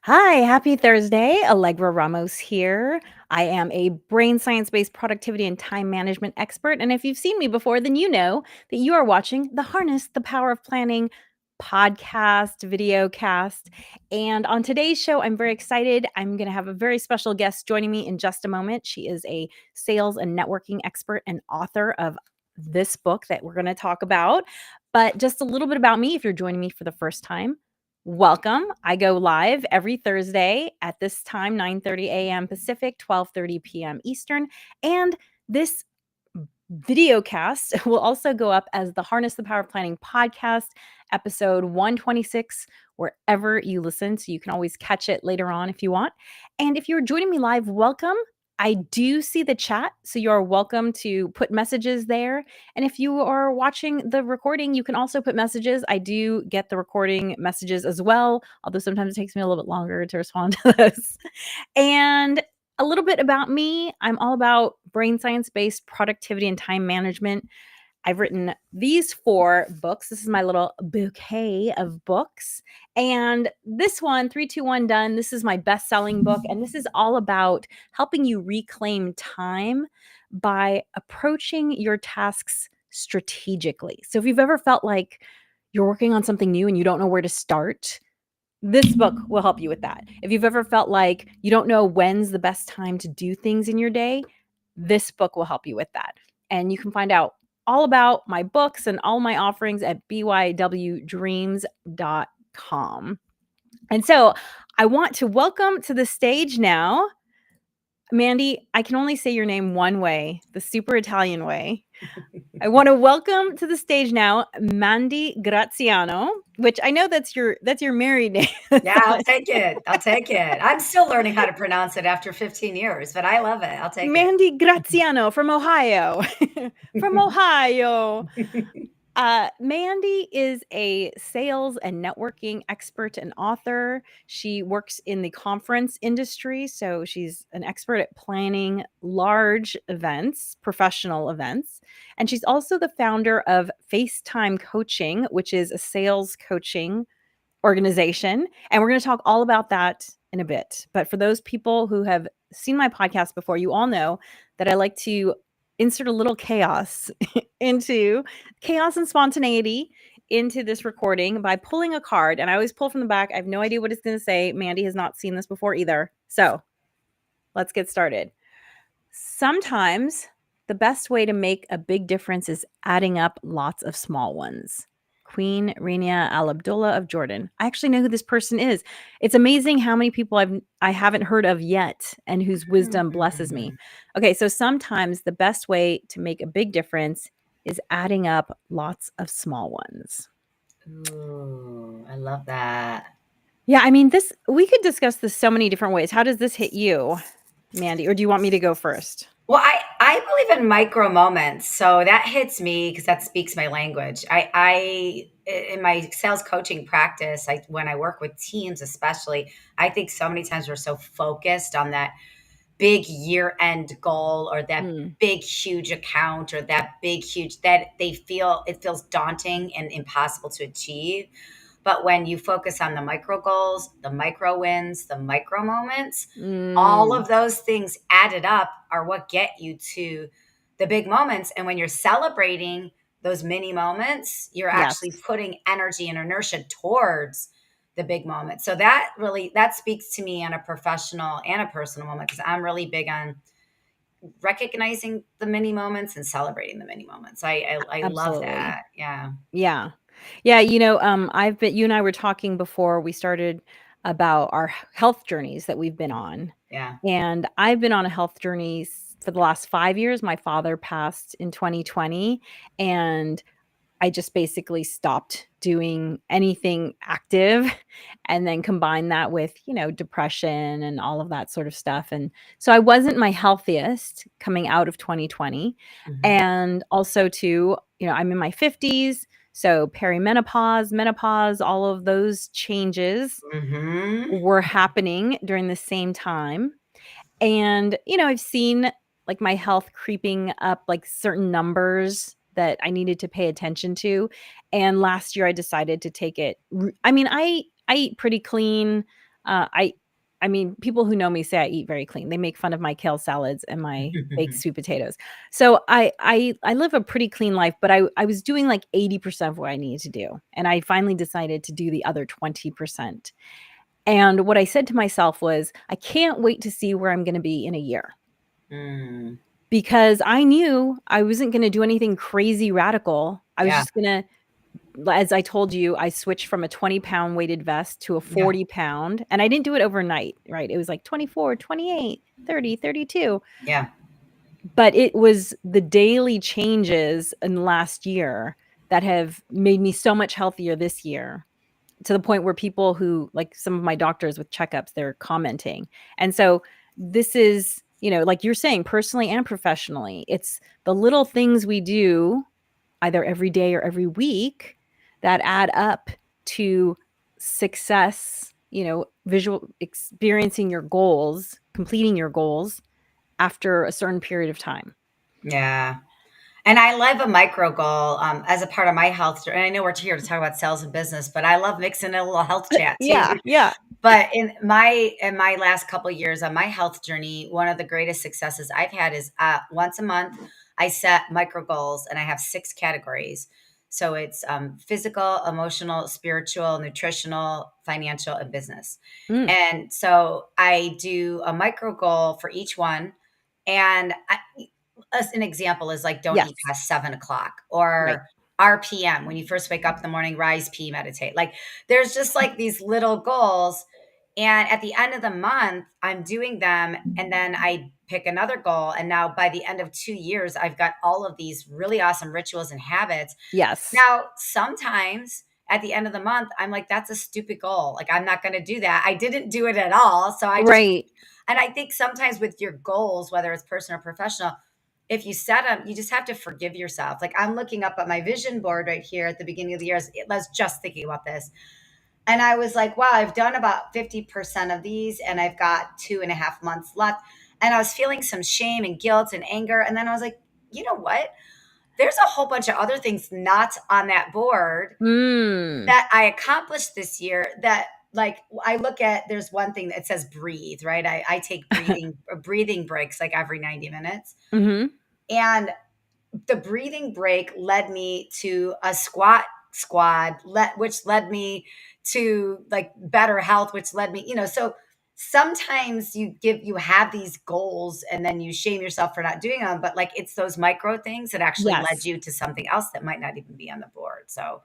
Hi, happy Thursday. Allegra Ramos here. I am a brain science based productivity and time management expert. And if you've seen me before, then you know that you are watching the Harness the Power of Planning podcast, video cast. And on today's show, I'm very excited. I'm going to have a very special guest joining me in just a moment. She is a sales and networking expert and author of this book that we're going to talk about. But just a little bit about me if you're joining me for the first time. Welcome. I go live every Thursday at this time, 9:30 a.m. Pacific, 12:30 p.m. Eastern. And this video cast will also go up as the Harness the Power of Planning podcast, episode 126, wherever you listen. So you can always catch it later on if you want. And if you're joining me live, welcome. I do see the chat, so you are welcome to put messages there. And if you are watching the recording, you can also put messages. I do get the recording messages as well, although sometimes it takes me a little bit longer to respond to those. And a little bit about me. I'm all about brain science based productivity and time management. I've written these 4 books. This is my little bouquet of books. And this one, 3, 2, 1 Done, this is my best selling book. And this is all about helping you reclaim time by approaching your tasks strategically. So if you've ever felt like you're working on something new and you don't know where to start, this book will help you with that. If you've ever felt like you don't know when's the best time to do things in your day, this book will help you with that. And you can find out all about my books and all my offerings at bywdreams.com. And so I want to welcome to the stage now, Mandi. I can only say your name one way, the super Italian way. I want to welcome to the stage now Mandi Graziano, which I know that's your married name. Yeah, I'll take it. I'll take it. I'm still learning how to pronounce it after 15 years, but I love it. I'll take it. Mandi Graziano from Ohio. From Ohio. Mandi is a sales and networking expert and author. She works in the conference industry, so she's an expert at planning large events, professional events. And she's also the founder of FaceTime Coaching, which is a sales coaching organization. And we're going to talk all about that in a bit. But for those people who have seen my podcast before, you all know that I like to insert a little chaos into chaos and spontaneity into this recording by pulling a card. And I always pull from the back. I have no idea what it's going to say. Mandi has not seen this before either. So let's get started. Sometimes the best way to make a big difference is adding up lots of small ones. Queen Rania Al Abdullah of Jordan. I actually know who this person is. It's amazing how many people I haven't heard of yet and whose wisdom blesses me. Okay, so sometimes the best way to make a big difference is adding up lots of small ones. Ooh, I love that. Yeah, I mean, we could discuss this so many different ways. How does this hit you, Mandi? Or do you want me to go first? Well, I believe in micro moments. So that hits me because that speaks my language. I in my sales coaching practice, when I work with teams especially, I think so many times we're so focused on that big year end goal or that big huge account or that big huge that it feels daunting and impossible to achieve. But when you focus on the micro goals, the micro wins, the micro moments, all of those things added up are what get you to the big moments. And when you're celebrating those mini moments, you're actually Yes. putting energy and inertia towards the big moment. So that speaks to me on a professional and a personal moment because I'm really big on recognizing the mini moments and celebrating the mini moments. I love Absolutely. that. Yeah. Yeah. Yeah, you and I were talking before we started about our health journeys that we've been on. Yeah. And I've been on a health journey for the last 5 years. My father passed in 2020, and I just basically stopped doing anything active and then combined that with, depression and all of that sort of stuff. And so I wasn't my healthiest coming out of 2020. Mhm. And also too, I'm in my 50s, so perimenopause, menopause, all of those changes Mhm. were happening during the same time. And, I've seen like my health creeping up, like certain numbers that I needed to pay attention to. And last year I decided to take it. I mean, I eat pretty clean. Uh, I I mean, people who know me say I eat very clean. They make fun of my kale salads and my baked sweet potatoes. So I live a pretty clean life, but I was doing like 80% of what I needed to do. And I finally decided to do the other 20%. And what I said to myself was, I can't wait to see where I'm going to be in a year Mm, because I knew I wasn't going to do anything crazy radical. I was yeah, just going to, as I told you, I switched from a 20-pound weighted vest to a yeah, 40-pound, and I didn't do it overnight, right? It was like 24, 28, 30, 32. yeah, But it was the daily changes in the last year that have made me so much healthier this year, to the point where people who, like some of my doctors with checkups, they're commenting. And so this is, like you're saying, personally and professionally, it's the little things we do either every day or every week that add up to success, visual experiencing your goals, completing your goals after a certain period of time. yeah. And I love a micro goal as a part of my health. And I know we're here to talk about sales and business, but I love mixing in a little health chat too. Yeah, yeah. But in my last couple of years on my health journey, one of the greatest successes I've had is once a month I set micro goals, and I have 6 categories. So it's physical, emotional, spiritual, nutritional, financial, and business. Mm, And so I do a micro goal for each one. And as an example is like, don't eat yes, past 7 o'clock, right. or RPM, when you first wake up in the morning, rise, pee, meditate. Like there's just like these little goals. And at the end of the month, I'm doing them. And then I pick another goal. And now by the end of 2 years, I've got all of these really awesome rituals and habits. Yes, Now, sometimes at the end of the month, I'm like, that's a stupid goal. Like, I'm not going to do that. I didn't do it at all. So I just, right. and I think sometimes with your goals, whether it's personal or professional, if you set them, you just have to forgive yourself. Like, I'm looking up at my vision board right here at the beginning of the year. I was just thinking about this. And I was like, wow, I've done about 50% of these, and I've got 2.5 months left. And I was feeling some shame and guilt and anger. And then I was like, you know what? There's a whole bunch of other things not on that board Mm, that I accomplished this year that, like, I look at, there's one thing that says breathe, right? I take breathing breaks like every 90 minutes. mhm. And the breathing break led me to a squat squad, which led me to like better health, which led me, so sometimes you have these goals and then you shame yourself for not doing them, but like it's those micro things that actually led Yes. you to something else that might not even be on the board. So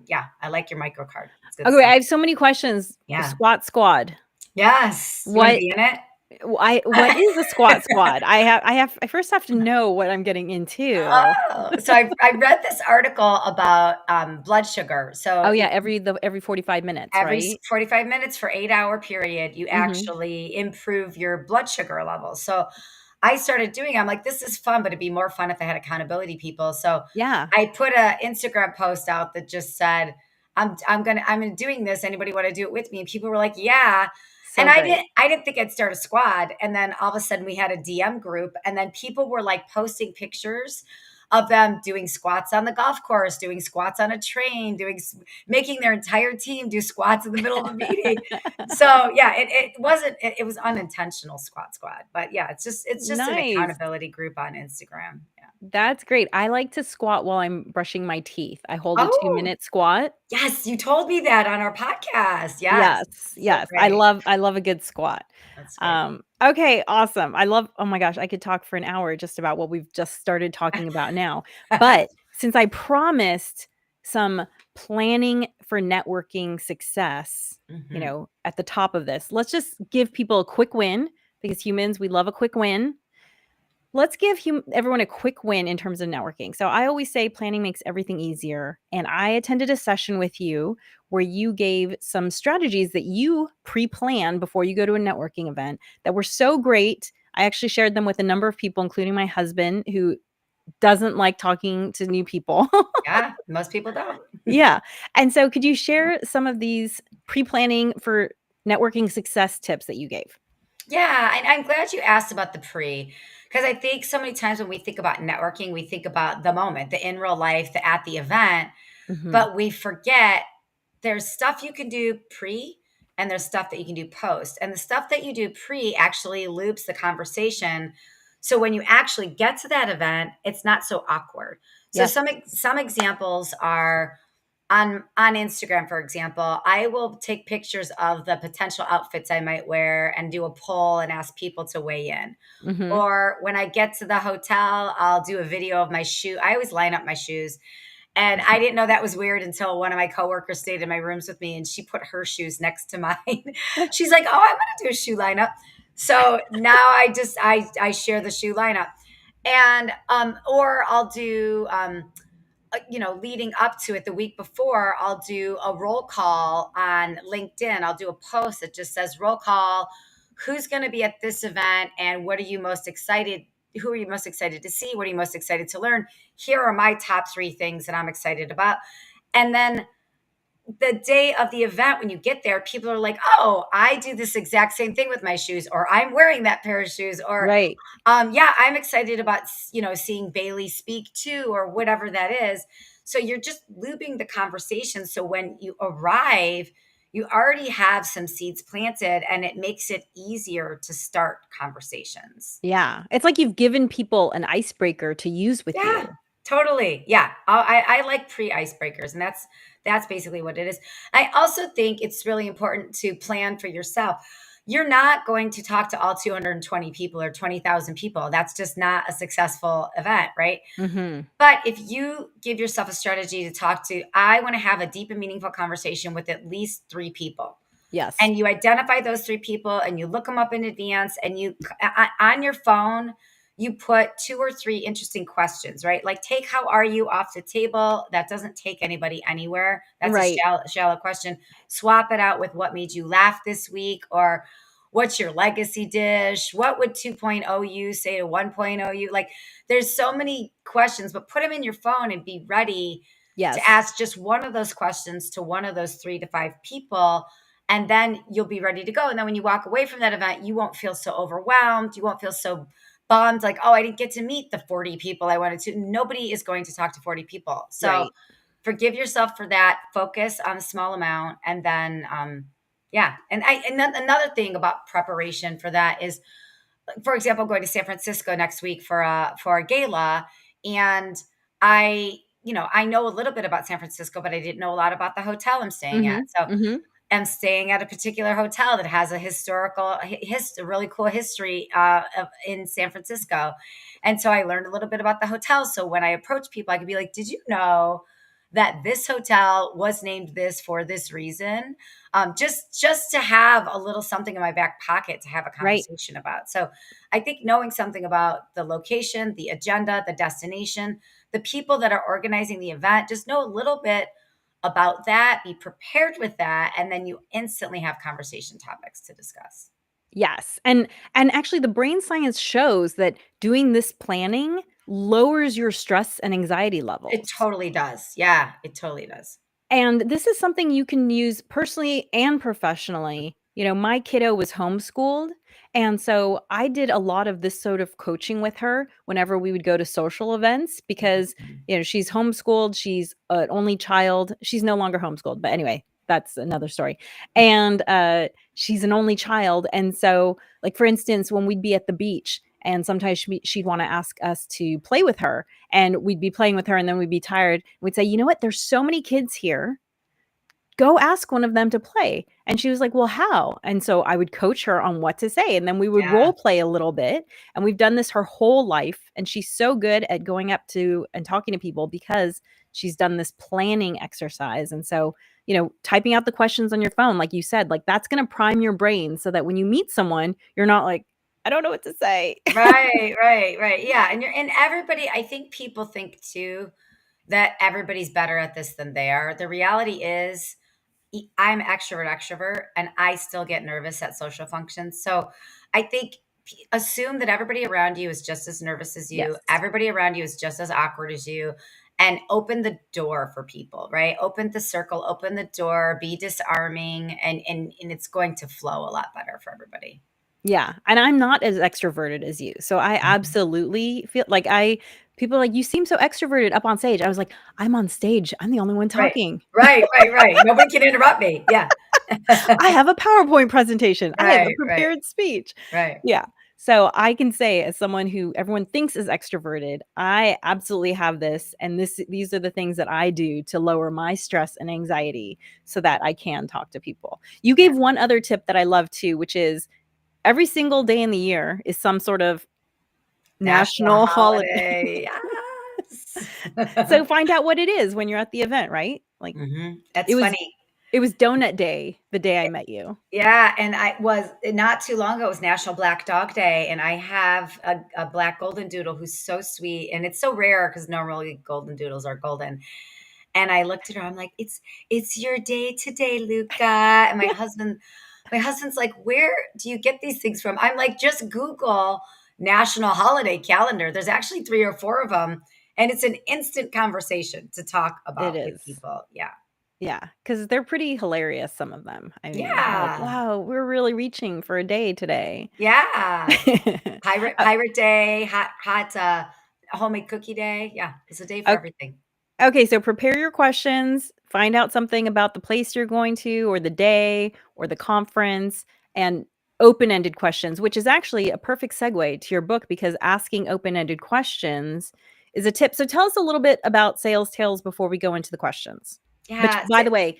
yeah, I like your micro card. It's good Okay, I stuff. have so many questions. Yeah. Squat squad. Yes. You want to What be in it? what is a squat squad? I first have to know what I'm getting into. Oh, so I read this article about blood sugar. Oh So yeah, every 45 minutes, every right? 45 minutes for 8-hour period, you Mhm. actually improve your blood sugar levels. So I started doing it. I'm like, this is fun, but it'd be more fun if I had accountability people. So Yeah, I put a Instagram post out that just said, I'm doing this. Anybody want to do it with me? And people were like, yeah. And so great. I didn't think I'd start a squad. And then all of a sudden we had a DM group, and then people were like posting pictures of them doing squats on the golf course, doing squats on a train, making their entire team do squats in the middle of a meeting. So yeah, it was unintentional squat squad, but yeah, it's just an Nice. accountability group on Instagram. Yeah. That's great. I like to squat while I'm brushing my teeth. I hold a Oh, 2-minute squat. yes, you told me that on our podcast. Yes, Yes, so yes. I great. love I love a good squat. That's great. Okay, awesome. Oh my gosh, I could talk for an hour just about what we've just started talking about now. But since I promised some planning for networking success, Mhm. at the top of this, let's just give people a quick win because humans, we love a quick win. Let's give everyone a quick win in terms of networking. So I always say planning makes everything easier. And I attended a session with you where you gave some strategies that you pre-plan before you go to a networking event that were so great. I actually shared them with a number of people, including my husband, who doesn't like talking to new people. Yeah, most people don't. Yeah. And so could you share some of these pre-planning for networking success tips that you gave? Yeah, and I'm glad you asked about the pre, because I think so many times when we think about networking, we think about the moment, the in real life, the at the event, Mhm. but we forget there's stuff you can do pre and there's stuff that you can do post. And the stuff that you do pre actually loops the conversation. So when you actually get to that event, it's not so awkward. So Yes. some examples are on Instagram, for example, I will take pictures of the potential outfits I might wear and do a poll and ask people to weigh in. Mhm. Or when I get to the hotel, I'll do a video of my shoe. I always line up my shoes. And I didn't know that was weird until one of my coworkers stayed in my rooms with me and she put her shoes next to mine. She's like, "Oh, I'm going to do a shoe lineup." So now I share the shoe lineup. And or I'll do leading up to it the week before, I'll do a roll call on LinkedIn. I'll do a post that just says roll call, who's going to be at this event and what are you most excited, who are you most excited to see, what are you most excited to learn? Here are my top 3 things that I'm excited about. And then the day of the event, when you get there, people are like, "Oh, I do this exact same thing with my shoes," or "I'm wearing that pair of shoes," or Right. yeah, I'm excited about seeing Bailey speak too, or whatever that is. So you're just looping the conversation. So when you arrive, you already have some seeds planted, and it makes it easier to start conversations. Yeah. It's like you've given people an icebreaker to use with Yeah, you. totally. Yeah, I like pre icebreakers, and that's basically what it is. I also think it's really important to plan for yourself. You're not going to talk to all 220 people or 20,000 people. That's just not a successful event, right? Mhm. But if you give yourself a strategy to talk to, I want to have a deep and meaningful conversation with at least 3 people. Yes. And you identify those 3 people and you look them up in advance and you on your phone you put 2 or 3 interesting questions, right? Like take how are you off the table. That doesn't take anybody anywhere. That's a Right. shallow question. Swap it out with what made you laugh this week, or what's your legacy dish? What would 2.0 you say to 1.0 you? Like there's so many questions, but put them in your phone and be ready to Yes. ask just one of those questions to one of those 3 to 5 people, and then you'll be ready to go. And then when you walk away from that event, you won't feel so overwhelmed. You won't feel so bummed, like, oh, I didn't get to meet the 40 people I wanted to. Nobody is going to talk to 40 people. So Right. forgive yourself for that. Focus on a small amount. And then, yeah. And then another thing about preparation for that is, for example, going to San Francisco next week for a gala. And I know a little bit about San Francisco, but I didn't know a lot about the hotel I'm staying at. Mhm. So Mhm. am staying at a particular hotel that has a a really cool history in San Francisco. And so I learned a little bit about the hotel. So when I approach people, I could be like, did you know that this hotel was named this for this reason? Just to have a little something in my back pocket to have a Right. conversation about. So I think knowing something about the location, the agenda, the destination, the people that are organizing the event, just know a little bit about that, be prepared with that, and then you instantly have conversation topics to discuss. Yes. And actually the brain science shows that doing this planning lowers your stress and anxiety It levels. totally does. Yeah, it totally does. And this is something you can use personally and professionally. My kiddo was homeschooled, and so I did a lot of this sort of coaching with her whenever we would go to social events because, Mhm. she's homeschooled, she's an only child. She's no longer homeschooled, but anyway, that's another story. And she's an only child, and so like for instance, when we'd be at the beach and sometimes she'd want to ask us to play with her, and we'd be playing with her and then we'd be tired. We'd say, "You know what? There's so many kids here. Go ask one of them to play." And she was like, "Well, how?" And so I would coach her on what to say, and then we would Yeah, role play a little bit. And we've done this her whole life. And she's so good at going up to and talking to people because she's done this planning exercise. And so, typing out the questions on your phone, like you said, like that's going to prime your brain so that when you meet someone, you're not like, I don't know what to say. right. Yeah, and everybody. I think people think too that everybody's better at this than they are. The reality is, I'm extrovert, and I still get nervous at social functions. So I think assume that everybody around you is just as nervous as you. Yes. Everybody around you is just as awkward as you. And open the door for people, right? Open the circle, open the door, be disarming, and it's going to flow a lot better for everybody. Yeah, and I'm not as extroverted as you, so I Mhm. absolutely feel like people are like, "You seem so extroverted up on stage." I was like, "I'm on stage, I'm the only one Right. talking." Right. Nobody can interrupt me. Yeah. I have a PowerPoint presentation. I have a Right, right, prepared speech. right. Yeah. So I can say as someone who everyone thinks is extroverted, I absolutely have this and these are the things that I do to lower my stress and anxiety so that I can talk to people. You Yeah. gave one other tip that I love too, which is every single day in the year is some sort of National national holiday. holiday, yes. So find out what it is when you're at the event, right? Like That's it was funny. it was donut day the day I met you. Yeah, and I was not too long ago, it was National Black Dog Day, and I have a black golden doodle who's so sweet, and it's so rare because normally golden doodles are golden. And I looked at her, I'm like, it's your day today, Luca. And my husband's like, where do you get these things from? I'm like, just Google national holiday calendar. There's actually 3 or 4 of them. And it's an instant conversation to talk It about with is. people. Yeah. Yeah, because 'cause they're pretty hilarious, some of them. I mean, you're like, Yeah. "Wow, we're really reaching for a day today." Yeah. Pirate Uh, Pirate Day, hot homemade cookie day. Yeah, it's a day for ok everything. okay, so prepare your questions, find out something about the place you're going to or the day or the conference, and open-ended questions, which is actually a perfect segue to your book because asking open-ended questions is a tip. So tell us a little bit about sales tales before we go into the questions. Which, Yeah, by the way,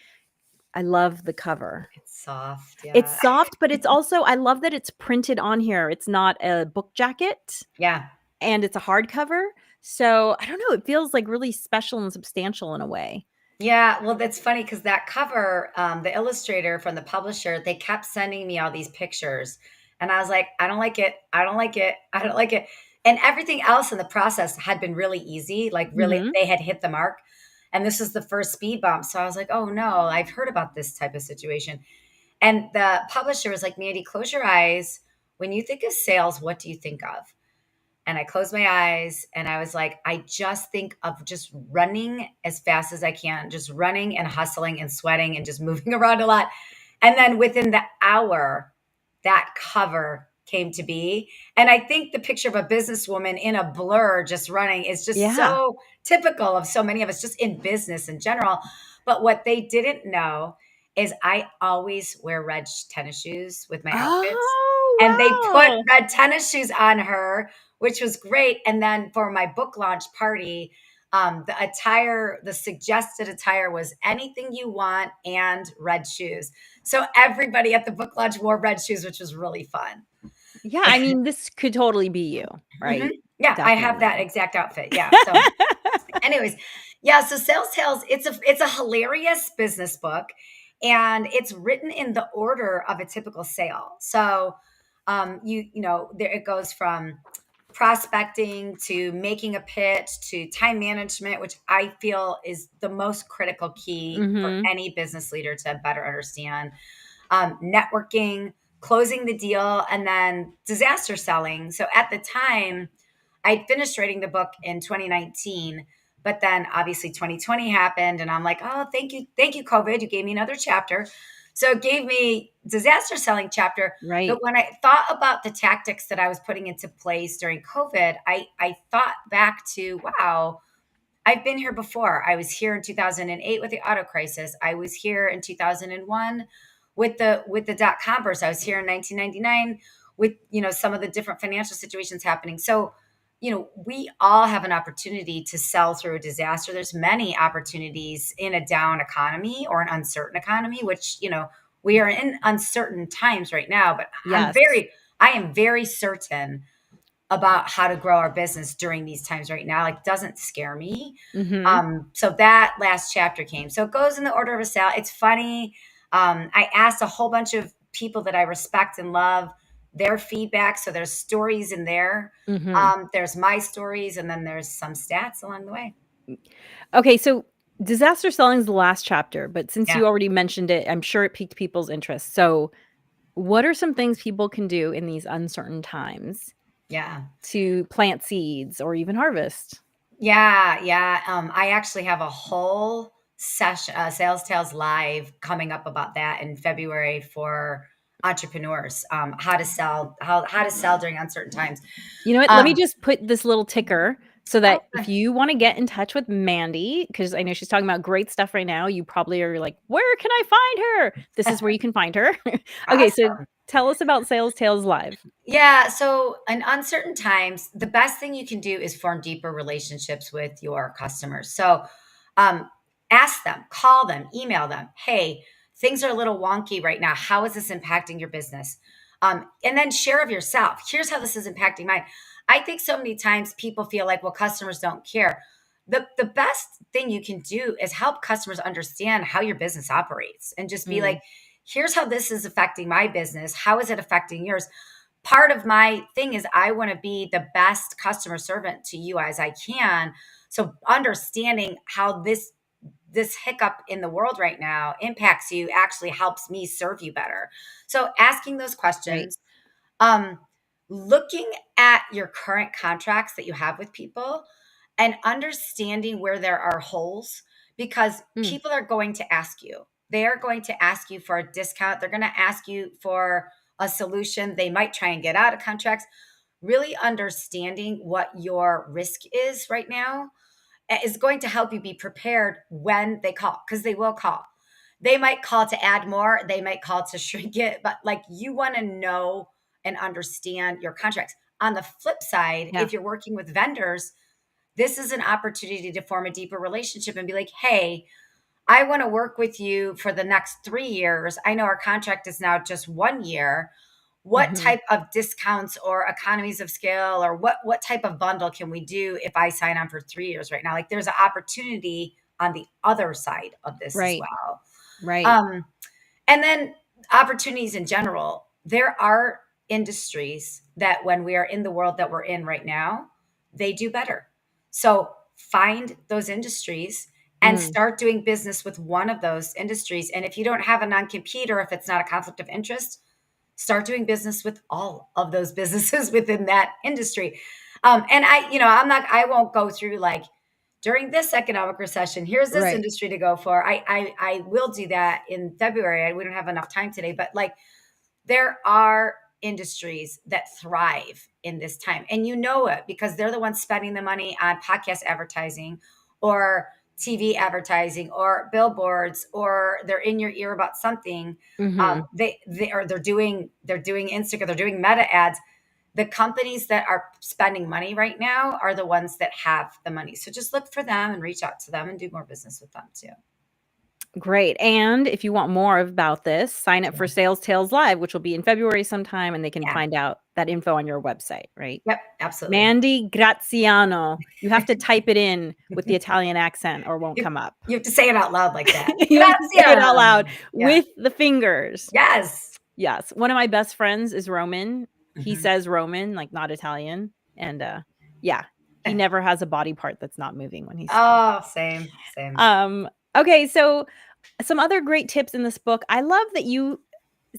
I love the cover. it's soft. It's Yeah. soft, but it's also I love that it's printed on here. It's not a book jacket, Yeah. and it's a hardcover. So, I don't know, it feels, like, really special and substantial in a way. Yeah, well, that's funny because that cover, the illustrator from the publisher, they kept sending me all these pictures, and I was like, "I don't like it. I don't like it. I don't like it." And everything else in the process had been really easy, like, really Mhm. they had hit the mark, and this was the first speed bump, so I was like, "Oh, no, I've heard about this type of situation." And the publisher was like, "Mandy, close your eyes. When you think of sales, what do you think of?" And I closed my eyes and I was like, I just think of just running as fast as I can, just running and hustling and sweating and just moving around a lot. And then within the hour, that cover came to be. And I think the picture of a businesswoman in a blur just running is just Yeah. so typical of so many of us, just in business in general. But what they didn't know is I always wear red tennis shoes with my outfits. And they put Oh, wow. red tennis shoes on her, which was great. And then for my book launch party, the suggested attire was anything you want and red shoes. So everybody at the book launch wore red shoes, which was really fun. Yeah, I mean, this could totally be you, Mhm. right? Yeah, I have that Definitely. exact outfit. Yeah. So, anyways, yeah. So, Sales Tales, it's a hilarious business book, and it's written in the order of a typical sale. So, there it goes from prospecting to making a pitch to time management, which I feel is the most critical key for Mhm. any business leader to better understand. Networking, closing the deal, and then disaster selling. So at the time, I'd finished writing the book in 2019, but then obviously 2020 happened, and I'm like, oh, thank you, COVID. You gave me another chapter. So it gave me disaster selling chapter. But Right. when I thought about the tactics that I was putting into place during COVID, I thought back to, wow, I've been here before. I was here in 2008 with the auto crisis. I was here in 2001 with the dot com burst. I was here in 1999 with some of the different financial situations happening. So, we all have an opportunity to sell through a disaster. There's many opportunities in a down economy or an uncertain economy, which, we are in uncertain times right now, but Yes. I am very certain about how to grow our business during these times right now. Like, doesn't scare me. Mhm. So that last chapter came. So it goes in the order of a sale. It's funny. I asked a whole bunch of people that I respect and love their feedback. So there's stories in there. Mhm. There's my stories, and then there's some stats along the way. Okay, so disaster selling is the last chapter, but since Yeah, you already mentioned it, I'm sure it piqued people's interest. So, what are some things people can do in these uncertain times yeah, to plant seeds or even harvest? yeah, yeah. I actually have a whole session, Sales Tales Live, coming up about that in February for entrepreneurs. How to sell, how to sell during uncertain times. You know what? Let me Um, just put this little ticker So Oh, that if you wanna get in touch with Mandy, because I know she's talking about great stuff right now, you probably are like, "Where can I find her?" This is where you can find her. Okay, so awesome. tell us about Sales Tales Live. Yeah. So, in uncertain times, the best thing you can do is form deeper relationships with your customers. So, um, ask them, call them, email them. Hey, things are a little wonky right now. How is this impacting your business? And then share of yourself. Here's how this is impacting mine. I think so many times people feel like, well, customers don't care. The best thing you can do is help customers understand how your business operates and just be Mm, like, here's how this is affecting my business. How is it affecting yours? Part of my thing is I want to be the best customer servant to you as I can. So understanding how this hiccup in the world right now impacts you actually helps me serve you better. So asking those right. questions, um, looking at your current contracts that you have with people and understanding where there are holes because Mm, people are going to ask you. They are going to ask you for a discount. They're going to ask you for a solution. They might try and get out of contracts. Really understanding what your risk is right now is going to help you be prepared when they call because they will call. They might call to add more, they might call to shrink it, but like you want to know and understand your contracts. On the flip side, yeah. if you're working with vendors, this is an opportunity to form a deeper relationship and be like, hey, I want to work with you for the next 3 years. I know our contract is now just 1 year. What Mhm. type of discounts or economies of scale or what type of bundle can we do if I sign on for 3 years right now? Like there's an opportunity on the other side of this as Right, well. right. Um, and then opportunities in general. There are industries that when we are in the world that we're in right now, they do better. So find those industries and Mm, start doing business with one of those industries. And if you don't have a non-compete or if it's not a conflict of interest, start doing business with all of those businesses within that industry. And I won't go through like during this economic recession, here's this right. industry to go for. I will do that in February. We don't have enough time today, but like there are industries that thrive in this time. And you know it because they're the ones spending the money on podcast advertising or TV advertising or billboards or they're in your ear about something. Mhm. They're doing Instagram, they're doing meta ads. The companies that are spending money right now are the ones that have the money. So just look for them and reach out to them and do more business with them too. Great, and if you want more about this, sign up Yeah. for Sales Tales Live, which will be in February sometime, and they can Yeah. find out that info on your website, right? Yep. Absolutely. Mandi Graziano. You have to type it in with the Italian accent or it won't You come up. you have to say it out loud like that. You have to say it out Graziano. loud Yeah. with the fingers. Yes. Yes, one of my best friends is Roman. He Mhm. says Roman, like, not Italian, and, yeah, he never has a body part that's not moving when he's talking. Oh, same, same. Um, okay, so some other great tips in this book. I love that you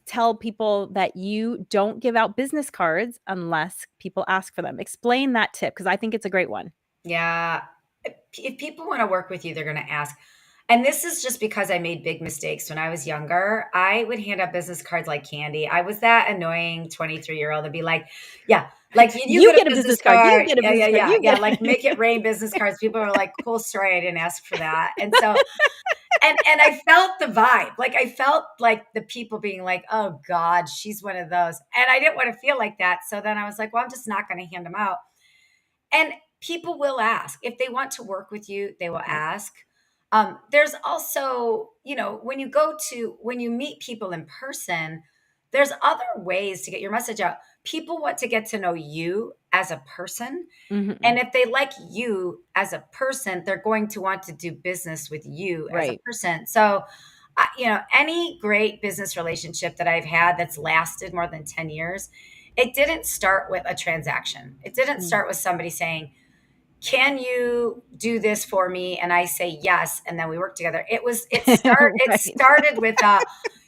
tell people that you don't give out business cards unless people ask for them. Explain that tip because I think it's a great one. Yeah. If people want to work with you, they're going to ask. And this is just because I made big mistakes when I was younger. I would hand out business cards like candy. I was that annoying 23-year-old to be like, yeah, like you You get a get a business business card. You card. get a Yeah, yeah, business card. yeah, You yeah. get Like make it rain business cards. People are like, cool story. I didn't ask for that. And so and I felt the vibe. Like I felt like the people being like, "Oh God, she's one of those," and I didn't want to feel like that. So then I was like, "Well, I'm just not going to hand them out." And people will ask if they want to work with you. They will Right. ask. There's also, when you meet people in person, there's other ways to get your message out. People want to get to know you as a person and Mhm. if they like you as a person, they're going to want to do business with you as a Right. person. So, any great business relationship that I've had that's lasted more than 10 years, it didn't start with a transaction. It didn't Mm. start with somebody saying, can you do this for me? And I say yes, and then we work together. It Right. started with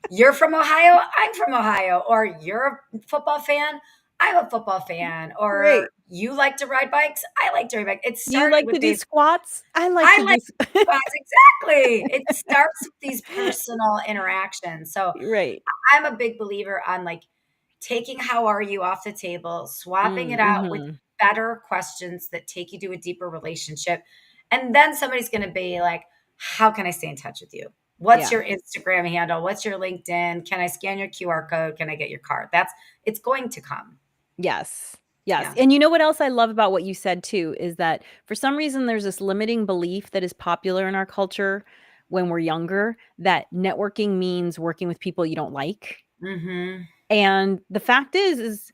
you're from Ohio, I'm from Ohio, or you're a football fan, I'm a football fan, or Right. you like to ride bikes, I like to ride bikes. It You started like with to do these squats? I like I to do like s spots, exactly. It starts with these personal interactions. So Right. I'm a big believer on like taking how are you off the table, swapping Mm, it out with mhm. better questions that take you to a deeper relationship. And then somebody's going to be like, how can I stay in touch with you? What's Yeah. your Instagram handle? What's your LinkedIn? Can I scan your QR code? Can I get your card? It's going to come. Yes. Yes. Yeah. And you know what else I love about what you said too is that for some reason there's this limiting belief that is popular in our culture when we're younger that networking means working with people you don't like. Mm-hmm. And the fact is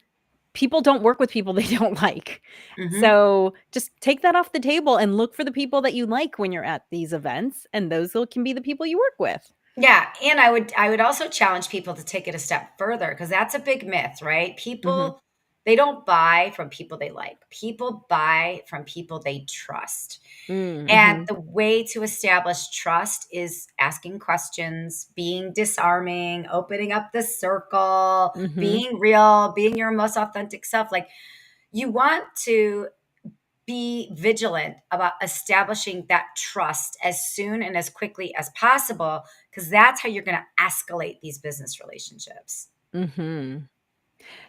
people don't work with people they don't like. Mm-hmm. So just take that off the table and look for the people that you like when you're at these events, and those can be the people you work with. Yeah, and I would also challenge people to take it a step further because that's a big myth, right? Mhm. People they don't buy from people they like. People buy from people they trust. And Mhm. the way to establish trust is asking questions, being disarming, opening up the circle, Mhm. being real, being your most authentic self. Like you want to be vigilant about establishing that trust as soon and as quickly as possible because that's how you're going to escalate these business relationships. Mhm.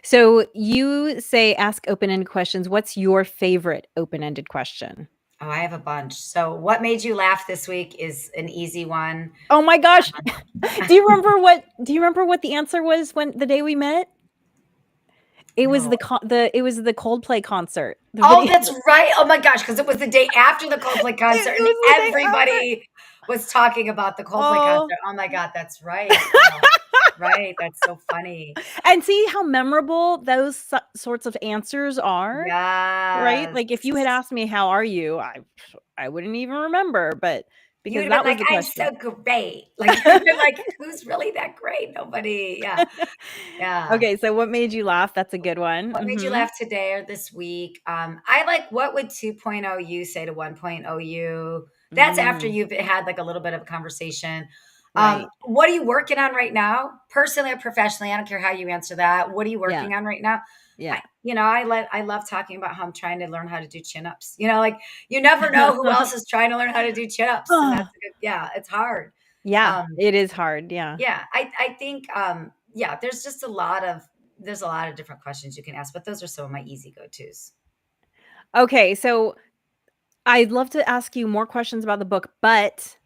So you say ask open-ended questions. What's your favorite open-ended question? Oh, I have a bunch. So, what made you laugh this week is an easy one. Oh my gosh. Do you remember what the answer was when the day we met? It was No. the Coldplay concert. The Oh, video. that's right. Oh my gosh, because it was the day after the Coldplay concert It and was the day after. everybody was talking about the Coldplay Oh. concert. Oh my God, that's right. Oh, right. That's so funny. And see how memorable those sorts of answers are, right? Yes. Like, if you had asked me, "How are you?" I wouldn't even remember, but You would because have been that was like, the I'm question. so great. Like, you'd have been like, who's really that great? Nobody. Yeah. Yeah. Okay, so what made you laugh? That's a good one. What made you Mhm. laugh today or this week? I like what would 2.0 you say to 1.0 you? That's after Mm, you've had like a little bit of a conversation. right. What are you working on right now? Personally or professionally? I don't care how you answer that. What are you Yeah, working on right now? yeah. I love talking about how I'm trying to learn how to do chin-ups. Like you never know who else is trying to learn how to do chin-ups. And Oh, that's a good, yeah, it's hard. yeah, Um, it is hard, yeah. yeah, I think yeah, there's just a lot of different questions you can ask, but those are some of my easy go-tos. Okay, so I'd love to ask you more questions about the book, but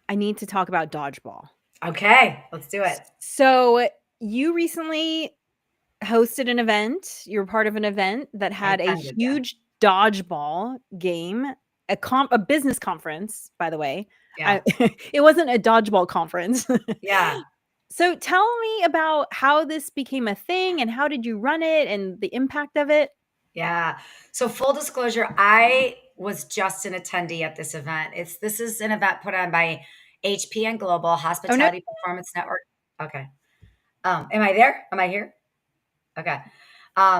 I need to talk about dodgeball. Okay, let's do it. So, you recently hosted an event, you were part of an event that I had a attended, yeah. huge dodgeball game, a business conference, by the way. Yeah. I it wasn't a dodgeball conference. Yeah. So tell me about how this became a thing and how did you run it and the impact of it? Yeah. So full disclosure, I was just an attendee at this event. This is an event put on by HPN Global Oh, no. Hospitality Performance Network. Okay. Am I there? Am I here? Okay.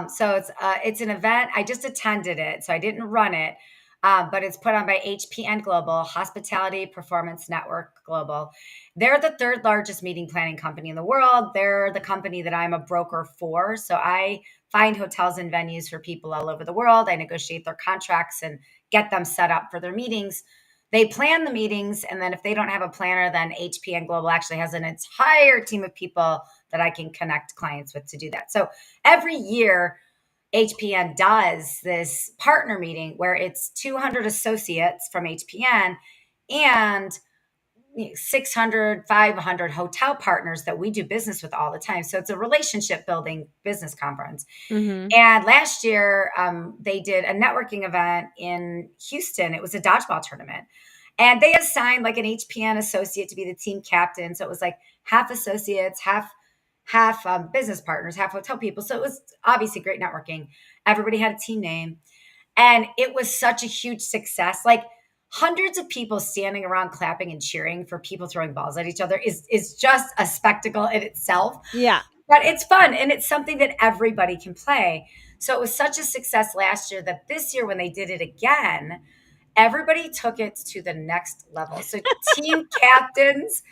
So it's an event. I just attended it, so I didn't run it. But it's put on by HPN Global, Hospitality Performance Network Global. They're the third largest meeting planning company in the world. They're the company that I'm a broker for. So I find hotels and venues for people all over the world. I negotiate their contracts and get them set up for their meetings. They plan the meetings, and then if they don't have a planner, then HPN Global actually has an entire team of people that I can connect clients with to do that. So every year, HPN does this partner meeting where it's 200 associates from HPN and 600, 500 hotel partners that we do business with all the time. So it's a relationship building business conference. Mhm. And last year, they did a networking event in Houston. It was a dodgeball tournament. And they assigned like an HPN associate to be the team captain. So it was like half associates, half business partners, half hotel people. So it was obviously great networking. Everybody had a team name, and it was such a huge success. Like hundreds of people standing around clapping and cheering for people throwing balls at each other is just a spectacle in itself. Yeah. But it's fun and it's something that everybody can play. So it was such a success last year that this year when they did it again, everybody took it to the next level. So team captains,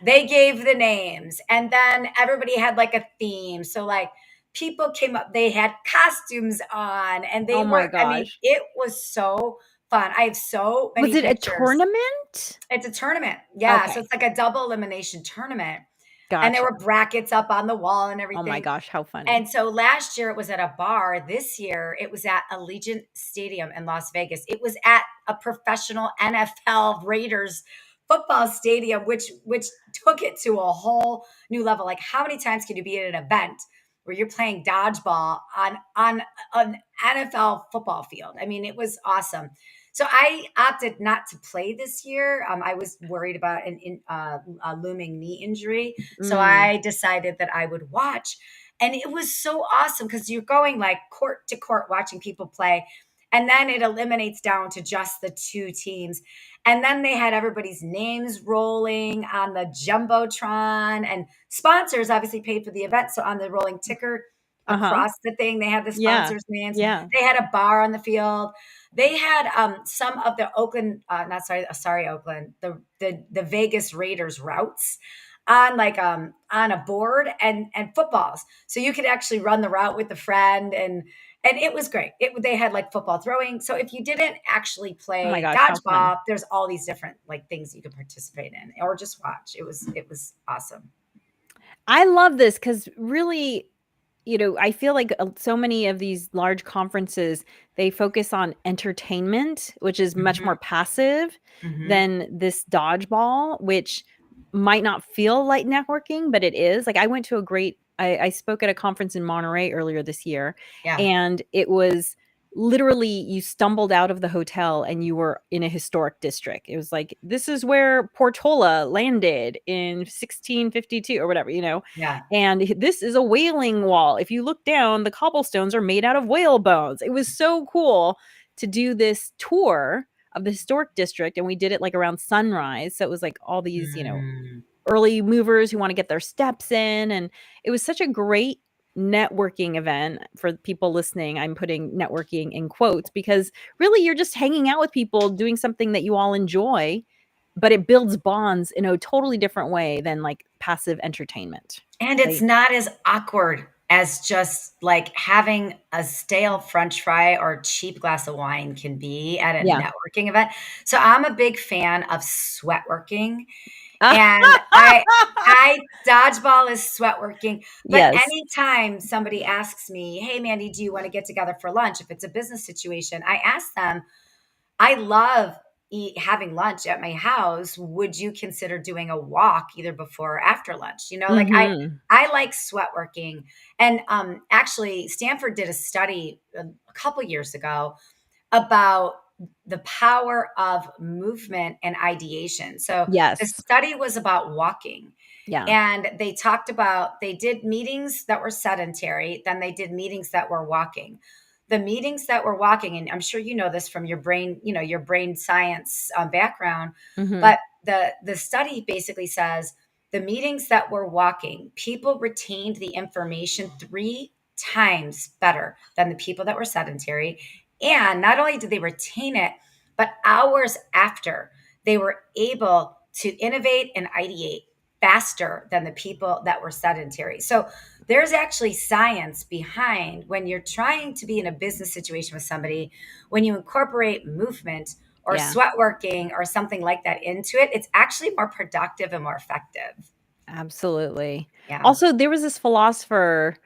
they gave the names, and then everybody had like a theme. So like people came up, they had costumes on, and Oh they my were, I mean, gosh. it was so fun. I have so Was many it a pictures. tournament? It's a tournament. Yeah. So Okay. it's like a double elimination tournament. and there Gotcha. were brackets up on the wall and Oh my everything. gosh, how funny. And so last year it was at a bar. This year it was at Allegiant Stadium in Las Vegas. It was at a professional NFL Raiders football stadium, which took it to a whole new level. Like, how many times can you be at an event where you're playing dodgeball on an NFL football field? I mean, it was awesome. So I opted not to play this year. I was worried about a looming knee injury, so Mm, I decided that I would watch. And it was so awesome because you're going like court to court watching people play. And then it eliminates down to just the two teams. And then they had everybody's names rolling on the Jumbotron, and sponsors obviously paid for the event. So on the rolling ticker uh-huh. across the thing, they had the Yeah. sponsors' names. Yeah. They had a bar on the field. They had some of the Oakland, not sorry, sorry, Oakland, the Vegas Raiders routes on a board and footballs, so you could actually run the route with a friend, and it was great. They had like football throwing, so if you didn't actually Oh my play gosh, how fun. dodgeball, there's all these different like things you could participate in or just watch. It was awesome. I love this because really, I feel like so many of these large conferences, they focus on entertainment, which is much Hmm. more passive Hmm. than this dodgeball, which might not feel like networking, but it is. Like I spoke at a conference in Monterey earlier this year, Yeah. and it was literally you stumbled out of the hotel and you were in a historic district. It was like, this is where Portola landed in 1652 or whatever, Yeah. and this is a whaling wall. If you look down, the cobblestones are made out of whale bones. It was so cool to do this tour of the historic district. And we did it like around sunrise. So it was like all these, Mm. early movers who want to get their steps in. And it was such a great networking event for people listening. I'm putting networking in quotes because really you're just hanging out with people doing something that you all enjoy, but it builds bonds in a totally different way than like passive entertainment. And it's Right. not as awkward as just like having a stale french fry or cheap glass of wine can be at a Yeah. networking event. So I'm a big fan of sweatworking, and I dodgeball is sweatworking. But Yes. anytime somebody asks me, "Hey Mandy, do you want to get together for lunch?" If it's a business situation, I ask them, I love having lunch at my house. Would you consider doing a walk either before or after lunch? Like Mhm. I like sweat working. And actually Stanford did a study a couple years ago about the power of movement and ideation. So the Yes. study was about walking. Yeah. And they did meetings that were sedentary, then they did meetings that were walking. The meetings that were walking, and I'm sure you know this from your brain science background, Mhm. but the study basically says the meetings that were walking, people retained the information 3 times better than the people that were sedentary. And not only did they retain it, but hours after, they were able to innovate and ideate faster than the people that were sedentary. So there's actually science behind when you're trying to be in a business situation with somebody, when you incorporate movement or Yeah. sweat working or something like that into it, it's actually more productive and more effective. Absolutely. Yeah. Also, there was this philosopher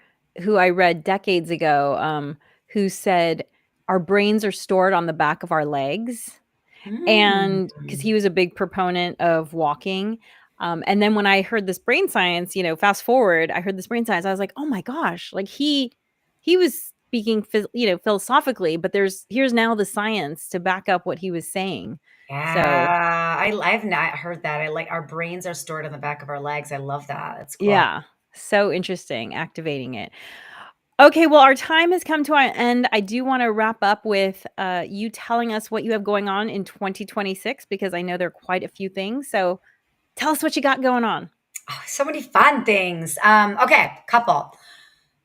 who I read decades ago, who said our brains are stored on the back of our legs. Mm. And because he was a big proponent of walking. And then when I heard this brain science, fast forward, I heard this brain science, I was like, oh my gosh, like he was speaking, philosophically, but here's now the science to back up what he was saying. So Yeah, I've not heard that. I like our brains are stored in the back of our legs. I love that. It's cool. yeah, so interesting, activating it. Okay, well, our time has come to an end. I do want to wrap up with you telling us what you have going on in 2026 because I know there are quite a few things. So tell us what you got going on. Oh, so many fun things. Okay, couple.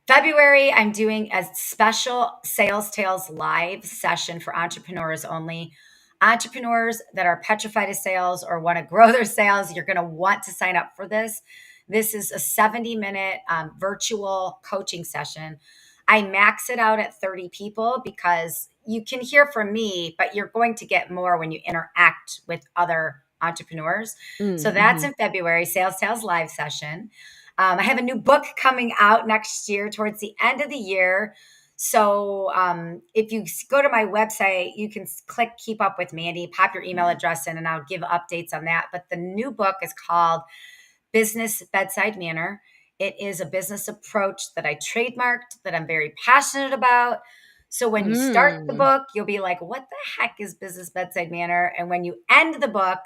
February, I'm doing a special Sales Tales live session for entrepreneurs only. Entrepreneurs that are petrified of sales or want to grow their sales, you're going to want to sign up for this. This is a 70-minute virtual coaching session. I max it out at 30 people because you can hear from me, but you're going to get more when you interact with other entrepreneurs. So that's Mhm. in February, Sales Tales live session. I have a new book coming out next year towards the end of the year. So if you go to my website, you can click Keep Up with Mandi, pop your email address in, and I'll give updates on that. But the new book is called Business Bedside Manner. It is a business approach that I trademarked, that I'm very passionate about. So when you start the Mm. book, you'll be like, what the heck is business bedside manner? And when you end the book,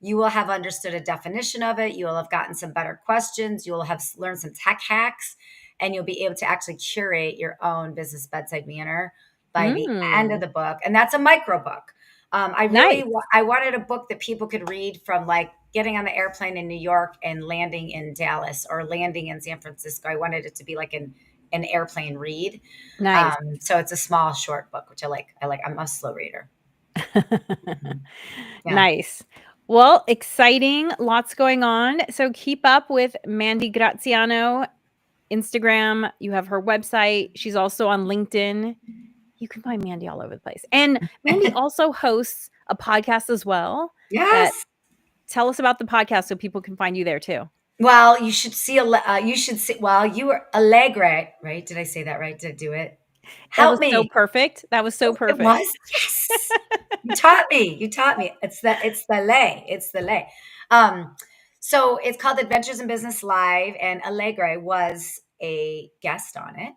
you will have understood a definition of it. You will have gotten some better questions. You will have learned some tech hacks, and you'll be able to actually curate your own business bedside manner by the end of Mm. the book. And that's a micro book. Nice. I wanted a book that people could read from like getting on the airplane in New York and landing in Dallas or landing in San Francisco. I wanted it to be like an airplane read. Nice. So it's a small, short book, which I like. I'm a slow reader. Mhm. Yeah. Nice. Well, exciting, lots going on. So keep up with Mandi Graziano, Instagram. You have her website. She's also on LinkedIn. You can find Mandi all over the place. And Mandi also hosts a podcast as well that Yes. tell us about the podcast so people can find you there too. Well, you should see. You should see. Well, you were Allegre, right? Did I say that right? Did I do it? That Help was so me. perfect. That was so Oh, it perfect. was? Yes. You taught me. You taught me. It's the lay. It's the lay. Um, so it's called Adventures in Business Live, and Allegre was a guest on it.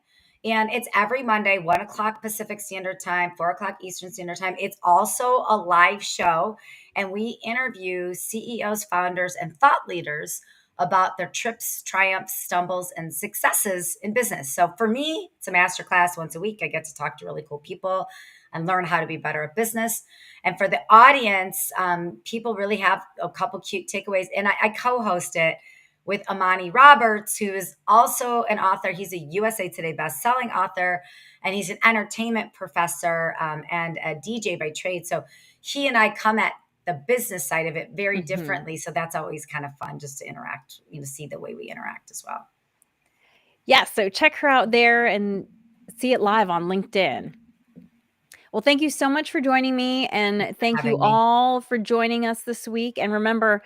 And it's every Monday, 1 o'clock Pacific Standard Time, 4 o'clock Eastern Standard Time. It's also a live show, and we interview CEOs, founders, and thought leaders about their trips, triumphs, stumbles, and successes in business. So for me, it's a masterclass once a week. I get to talk to really cool people and learn how to be better at business. And for the audience, people really have a couple cute takeaways. And I co-host it with Amani Roberts, who is also an author. He's a USA Today best-selling author, and he's an entertainment professor and a DJ by trade. So he and I come at the business side of it very Mhm. differently. So that's always kind of fun just to interact, see the way we interact as well. Yeah, so check her out there and see it live on LinkedIn. Well, thank you so much for joining me, and For thank you having me. all for joining us this week. And remember,